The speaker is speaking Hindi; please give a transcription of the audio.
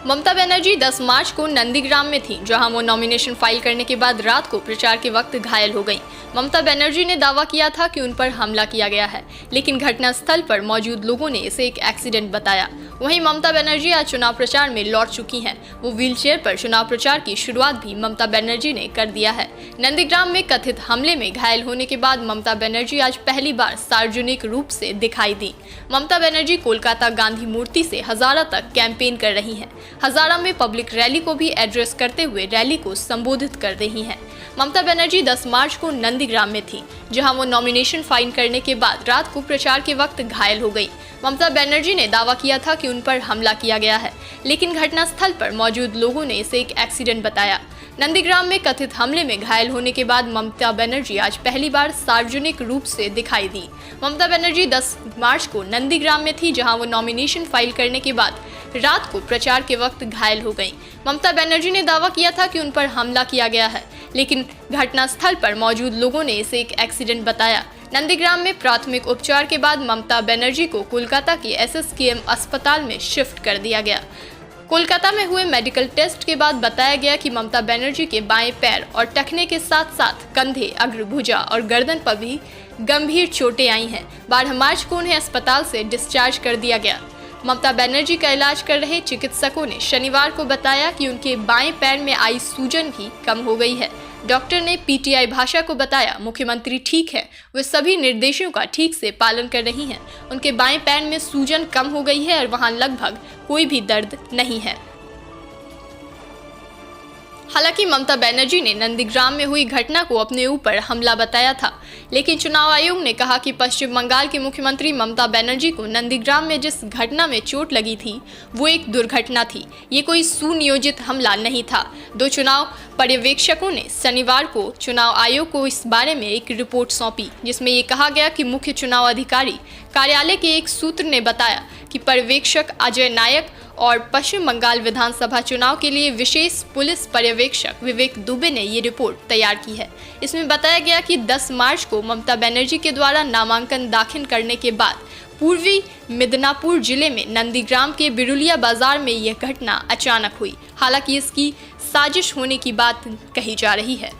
ममता बनर्जी 10 मार्च को नंदीग्राम में थीं, जहां वो नॉमिनेशन फाइल करने के बाद रात को प्रचार के वक्त घायल हो गईं। ममता बनर्जी ने दावा किया था कि उन पर हमला किया गया है, लेकिन घटनास्थल पर मौजूद लोगों ने इसे एक एक्सीडेंट बताया। वहीं ममता बनर्जी आज चुनाव प्रचार में लौट चुकी हैं। वो व्हीलचेयर पर चुनाव प्रचार की शुरुआत भी ममता बनर्जी ने कर दिया है। नंदीग्राम में कथित हमले में घायल होने के बाद ममता बनर्जी आज पहली बार सार्वजनिक रूप से दिखाई दी। ममता बनर्जी कोलकाता गांधी मूर्ति से हजारा तक कैंपेन कर रही हैं। हजारा में पब्लिक रैली को भी एड्रेस करते हुए रैली को संबोधित कर रही हैं। ममता बनर्जी 10 मार्च को नंदीग्राम में थी, जहां वो नॉमिनेशन फाइल करने के बाद रात को प्रचार के वक्त घायल हो गई। ममता बनर्जी ने दावा किया था कि उन पर हमला किया गया है, लेकिन घटनास्थल पर मौजूद लोगों ने इसे एक एक्सीडेंट बताया। नंदीग्राम में कथित हमले में घायल होने के बाद ममता बनर्जी आज पहली बार सार्वजनिक रूप से दिखाई दी। ममता बनर्जी 10 मार्च को नंदीग्राम में थी, जहां वो नॉमिनेशन फाइल करने के बाद रात को प्रचार के वक्त घायल हो गईं। ममता बनर्जी ने दावा किया था कि उन पर हमला किया गया है, लेकिन घटनास्थल पर मौजूद लोगों ने इसे एक एक्सीडेंट बताया। नंदीग्राम में प्राथमिक उपचार के बाद ममता बनर्जी को कोलकाता के SSKM अस्पताल में शिफ्ट कर दिया गया। कोलकाता में हुए मेडिकल टेस्ट के बाद बताया गया कि ममता बनर्जी के बाएं पैर और टखने के साथ साथ कंधे, अग्र, भुजा और गर्दन पर भी गंभीर चोटें आई हैं। 12 मार्च को उन्हें अस्पताल से डिस्चार्ज कर दिया गया। ममता बनर्जी का इलाज कर रहे चिकित्सकों ने शनिवार को बताया कि उनके बाएं पैर में आई सूजन भी कम हो गई है। डॉक्टर ने PTI भाषा को बताया, मुख्यमंत्री ठीक है, वे सभी निर्देशों का ठीक से पालन कर रही हैं। उनके बाएं पैर में सूजन कम हो गई है और वहां लगभग कोई भी दर्द नहीं है। हालांकि ममता बनर्जी ने नंदीग्राम में हुई घटना को अपने ऊपर हमला बताया था, लेकिन चुनाव आयोग ने कहा कि पश्चिम बंगाल की मुख्यमंत्री ममता बनर्जी को नंदीग्राम में जिस घटना में चोट लगी थी वो एक दुर्घटना थी, ये कोई सुनियोजित हमला नहीं था। 2 चुनाव पर्यवेक्षकों ने शनिवार को चुनाव आयोग को इस बारे में एक रिपोर्ट सौंपी, जिसमें ये कहा गया कि मुख्य चुनाव अधिकारी कार्यालय के एक सूत्र ने बताया कि पर्यवेक्षक अजय नायक और पश्चिम बंगाल विधानसभा चुनाव के लिए विशेष पुलिस पर्यवेक्षक विवेक दुबे ने ये रिपोर्ट तैयार की है। इसमें बताया गया कि 10 मार्च को ममता बनर्जी के द्वारा नामांकन दाखिल करने के बाद पूर्वी मिदनापुर जिले में नंदीग्राम के बिरुलिया बाजार में यह घटना अचानक हुई। हालांकि इसकी साजिश होने की बात कही जा रही है।